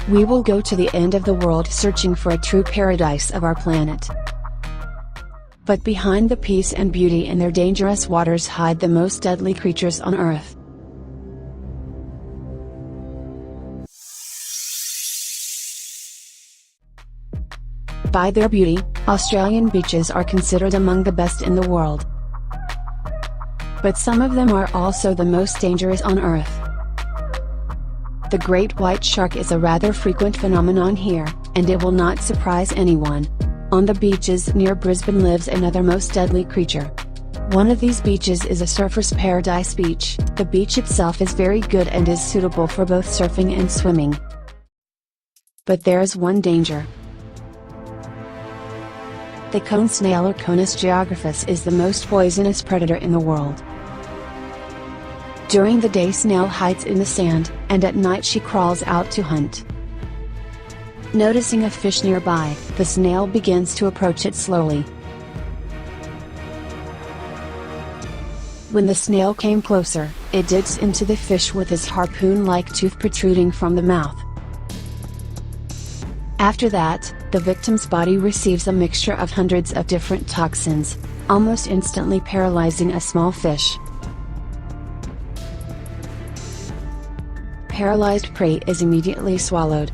We will go to the end of the world searching for a true paradise of our planet. But behind the peace and beauty in their dangerous waters hide the most deadly creatures on Earth. By their beauty, Australian beaches are considered among the best in the world. But some of them are also the most dangerous on Earth. The great white shark is a rather frequent phenomenon here, and it will not surprise anyone. On the beaches near Brisbane lives another most deadly creature. One of these beaches is a surfer's paradise beach. The beach itself is very good and is suitable for both surfing and swimming. But there is one danger. The cone snail, or Conus geographus, is the most poisonous predator in the world. During the day, snail hides in the sand, and at night she crawls out to hunt. Noticing a fish nearby, the snail begins to approach it slowly. When the snail came closer, it digs into the fish with its harpoon-like tooth protruding from the mouth. After that, the victim's body receives a mixture of hundreds of different toxins, almost instantly paralyzing a small fish. Paralyzed prey is immediately swallowed.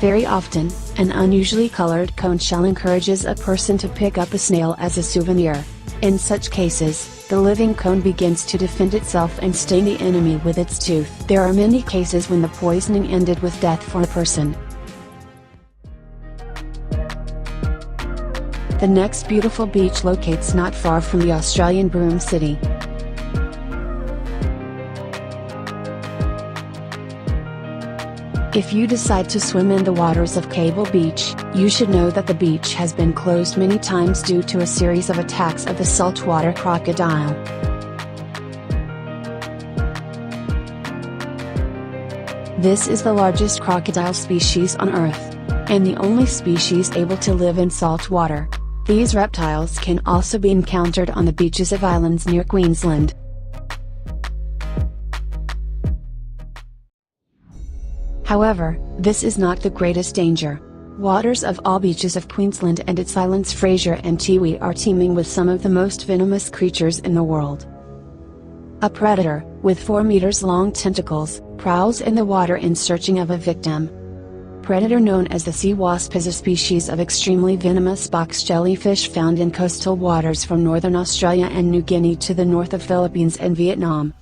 Very often, an unusually colored conch shell encourages a person to pick up a snail as a souvenir. In such cases, the living cone begins to defend itself and sting the enemy with its tooth. There are many cases when the poisoning ended with death for a person. The next beautiful beach locates not far from the Australian Broome City. If you decide to swim in the waters of Cable Beach, you should know that the beach has been closed many times due to a series of attacks of the saltwater crocodile. This is the largest crocodile species on Earth, and the only species able to live in salt water. These reptiles can also be encountered on the beaches of islands near Queensland. However, this is not the greatest danger. Waters of all beaches of Queensland and its islands Fraser and Tiwi are teeming with some of the most venomous creatures in the world. A predator, with 4 meters long tentacles, prowls in the water in searching of a victim. Predator known as the sea wasp is a species of extremely venomous box jellyfish found in coastal waters from northern Australia and New Guinea to the north of Philippines and Vietnam.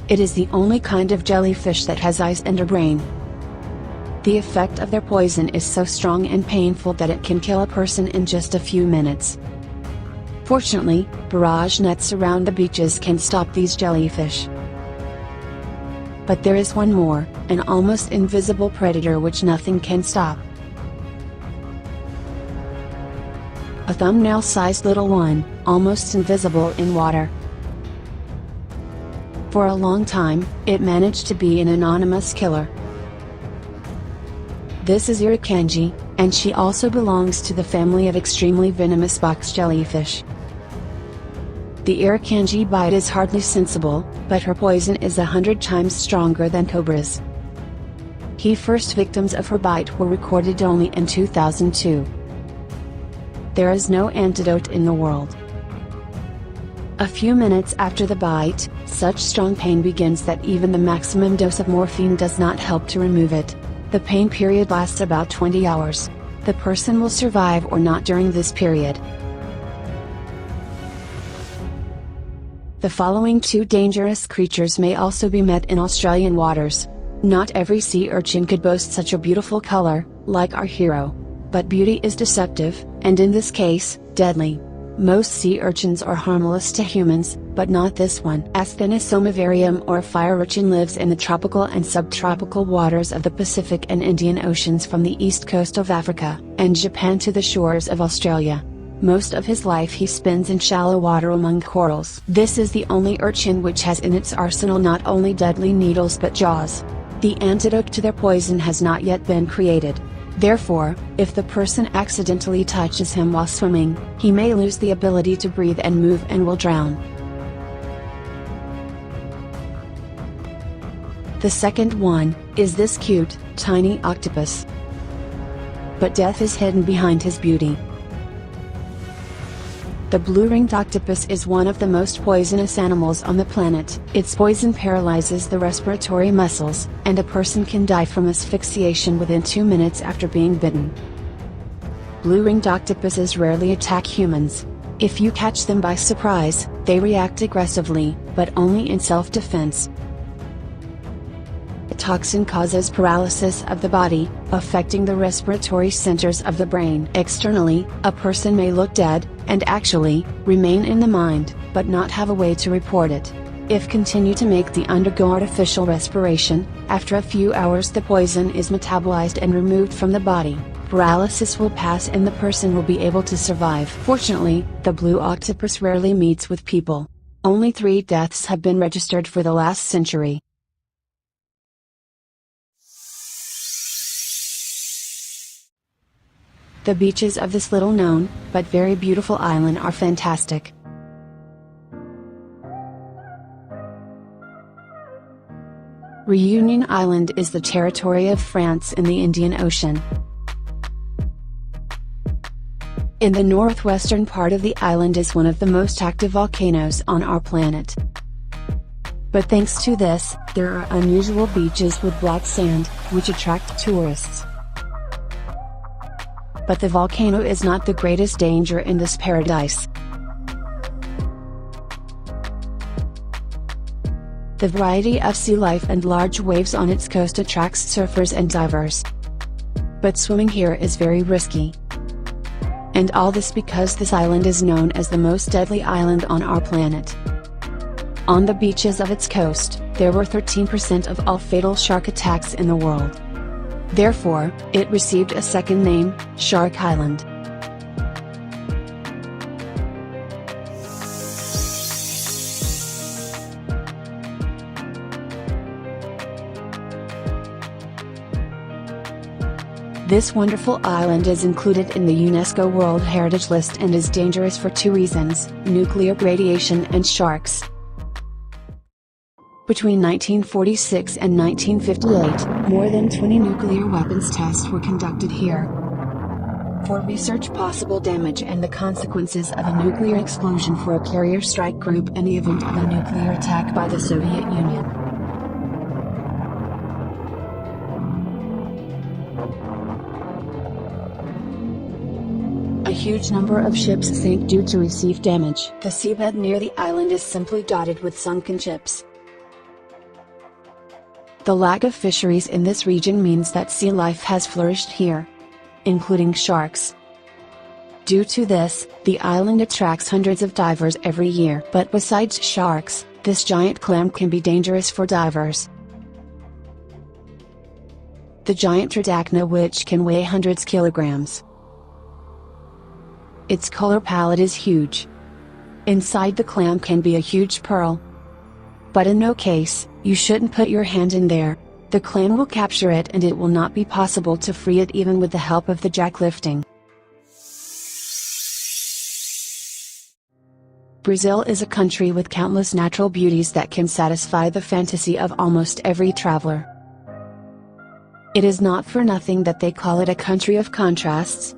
It is the only kind of jellyfish that has eyes and a brain. The effect of their poison is so strong and painful that it can kill a person in just a few minutes. Fortunately, barrage nets around the beaches can stop these jellyfish. But there is one more, an almost invisible predator which nothing can stop. A thumbnail-sized little one, almost invisible in water. For a long time, it managed to be an anonymous killer. This is irukandji, and she also belongs to the family of extremely venomous box jellyfish. The irukandji bite is hardly sensible, but her poison is 100 times stronger than cobra's. Key first victims of her bite were recorded only in 2002. There is no antidote in the world. A few minutes after the bite, such strong pain begins that even the maximum dose of morphine does not help to remove it. The pain period lasts about 20 hours. The person will survive or not during this period. The following 2 dangerous creatures may also be met in Australian waters. Not every sea urchin could boast such a beautiful color, like our hero. But beauty is deceptive, and in this case, deadly. Most sea urchins are harmless to humans, but not this one. Asthenosomavarium or fire urchin lives in the tropical and subtropical waters of the Pacific and Indian Oceans from the east coast of Africa and Japan to the shores of Australia. Most of his life he spends in shallow water among corals. This is the only urchin which has in its arsenal not only deadly needles but jaws. The antidote to their poison has not yet been created. Therefore, if the person accidentally touches him while swimming, he may lose the ability to breathe and move and will drown. The second one is this cute, tiny octopus. But death is hidden behind his beauty. The blue-ringed octopus is one of the most poisonous animals on the planet. Its poison paralyzes the respiratory muscles, and a person can die from asphyxiation within 2 minutes after being bitten. Blue-ringed octopuses rarely attack humans. If you catch them by surprise, they react aggressively, but only in self-defense. The toxin causes paralysis of the body, affecting the respiratory centers of the brain. Externally, a person may look dead, and actually, remain in the mind, but not have a way to report it. If continue to make the undergo artificial respiration, after a few hours the poison is metabolized and removed from the body. Paralysis will pass and the person will be able to survive. Fortunately, the blue octopus rarely meets with people. Only 3 deaths have been registered for the last century. The beaches of this little known, but very beautiful island are fantastic. Réunion Island is the territory of France in the Indian Ocean. In the northwestern part of the island is one of the most active volcanoes on our planet. But thanks to this, there are unusual beaches with black sand, which attract tourists. But the volcano is not the greatest danger in this paradise. The variety of sea life and large waves on its coast attracts surfers and divers. But swimming here is very risky. And all this because this island is known as the most deadly island on our planet. On the beaches of its coast, there were 13% of all fatal shark attacks in the world. Therefore, it received a second name, Shark Island. This wonderful island is included in the UNESCO World Heritage List and is dangerous for 2 reasons, nuclear radiation and sharks. Between 1946 and 1958, more than 20 nuclear weapons tests were conducted here. For research possible damage and the consequences of a nuclear explosion for a carrier strike group in the event of a nuclear attack by the Soviet Union. A huge number of ships sank due to received damage. The seabed near the island is simply dotted with sunken ships. The lack of fisheries in this region means that sea life has flourished here, including sharks. Due to this, the island attracts hundreds of divers every year. But besides sharks, this giant clam can be dangerous for divers. The giant tridacna, which can weigh hundreds kilograms. Its color palette is huge. Inside the clam can be a huge pearl. But in no case, you shouldn't put your hand in there. The clam will capture it and it will not be possible to free it even with the help of the jacklifting. Brazil is a country with countless natural beauties that can satisfy the fantasy of almost every traveler. It is not for nothing that they call it a country of contrasts.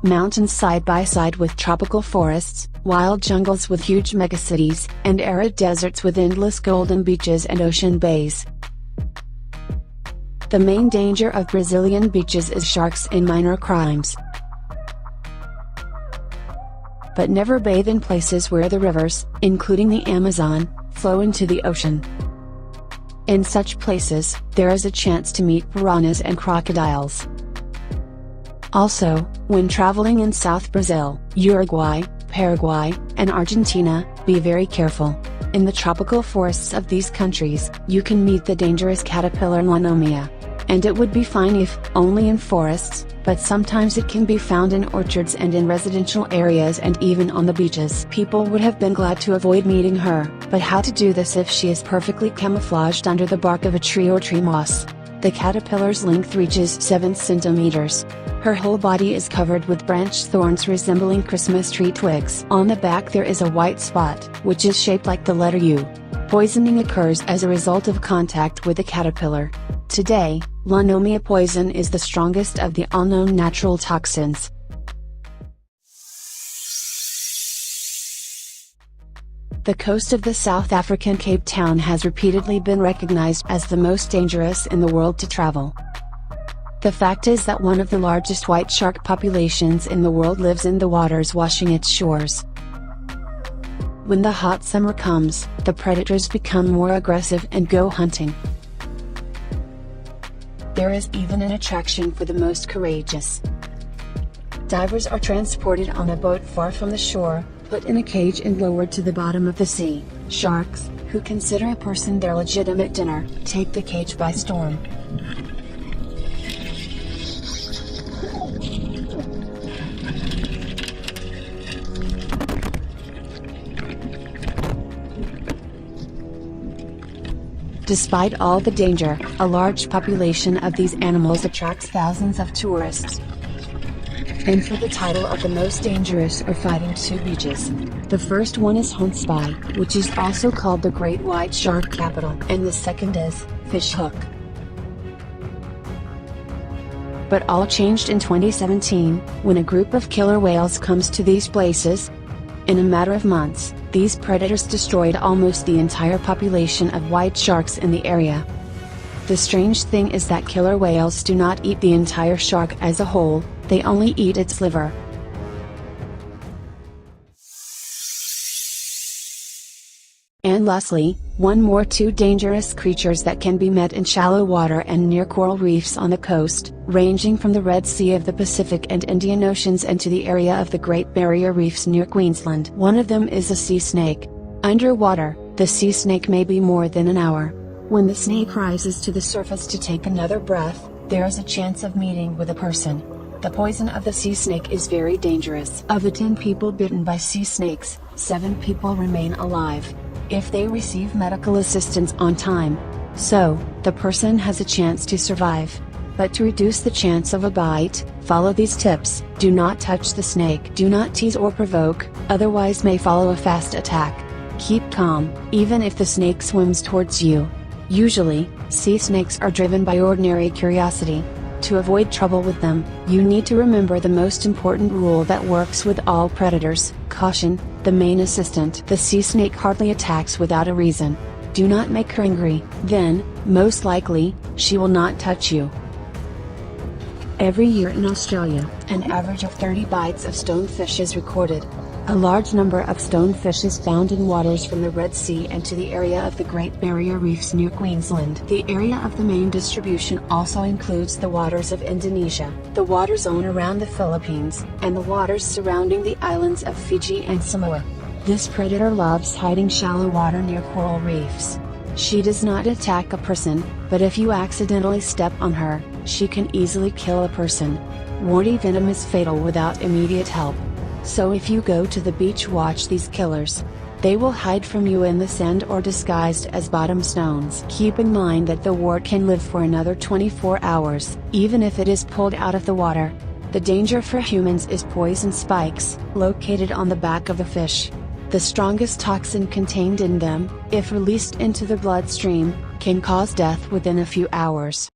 Mountains side by side with tropical forests, wild jungles with huge megacities, and arid deserts with endless golden beaches and ocean bays. The main danger of Brazilian beaches is sharks and minor crimes. But never bathe in places where the rivers, including the Amazon, flow into the ocean. In such places, there is a chance to meet piranhas and crocodiles. Also, when traveling in South Brazil, Uruguay, Paraguay, and Argentina, be very careful. In the tropical forests of these countries, you can meet the dangerous caterpillar Lanomia. And it would be fine if only in forests, but sometimes it can be found in orchards and in residential areas and even on the beaches. People would have been glad to avoid meeting her, but how to do this if she is perfectly camouflaged under the bark of a tree or tree moss? The caterpillar's length reaches 7 centimeters. Her whole body is covered with branched thorns resembling Christmas tree twigs. On the back there is a white spot, which is shaped like the letter U. Poisoning occurs as a result of contact with a caterpillar. Today, Lonomia poison is the strongest of the all-known natural toxins. The coast of the South African Cape Town has repeatedly been recognized as the most dangerous in the world to travel. The fact is that one of the largest white shark populations in the world lives in the waters washing its shores. When the hot summer comes, the predators become more aggressive and go hunting. There is even an attraction for the most courageous. Divers are transported on a boat far from the shore, put in a cage and lowered to the bottom of the sea. Sharks, who consider a person their legitimate dinner, take the cage by storm. Despite all the danger, a large population of these animals attracts thousands of tourists. And for the title of the most dangerous are fighting two beaches. The first one is Hoensbaai, which is also called the Great White Shark Capital, and the second is Fishhook. But all changed in 2017, when a group of killer whales comes to these places. In a matter of months, these predators destroyed almost the entire population of white sharks in the area. The strange thing is that killer whales do not eat the entire shark as a whole, they only eat its liver. And lastly, one more two dangerous creatures that can be met in shallow water and near coral reefs on the coast, ranging from the Red Sea of the Pacific and Indian Oceans and to the area of the Great Barrier Reefs near Queensland. One of them is a sea snake. Underwater, the sea snake may be more than an hour. When the snake rises to the surface to take another breath, there is a chance of meeting with a person. The poison of the sea snake is very dangerous. Of the 10 people bitten by sea snakes, 7 people remain alive, if they receive medical assistance on time. So, the person has a chance to survive. But to reduce the chance of a bite, follow these tips. Do not touch the snake. Do not tease or provoke, otherwise may follow a fast attack. Keep calm, even if the snake swims towards you. Usually, sea snakes are driven by ordinary curiosity. To avoid trouble with them, you need to remember the most important rule that works with all predators: caution, the main assistant. The sea snake hardly attacks without a reason. Do not make her angry, then, most likely, she will not touch you. Every year in Australia, an average of 30 bites of stonefish is recorded. A large number of stonefish is found in waters from the Red Sea and to the area of the Great Barrier Reefs near Queensland. The area of the main distribution also includes the waters of Indonesia, the water zone around the Philippines, and the waters surrounding the islands of Fiji and Samoa. This predator loves hiding shallow water near coral reefs. She does not attack a person, but if you accidentally step on her, she can easily kill a person. Warty venom is fatal without immediate help. So if you go to the beach, watch these killers. They will hide from you in the sand or disguised as bottom stones. Keep in mind that the wart can live for another 24 hours, even if it is pulled out of the water. The danger for humans is poison spikes, located on the back of the fish. The strongest toxin contained in them, if released into the bloodstream, can cause death within a few hours.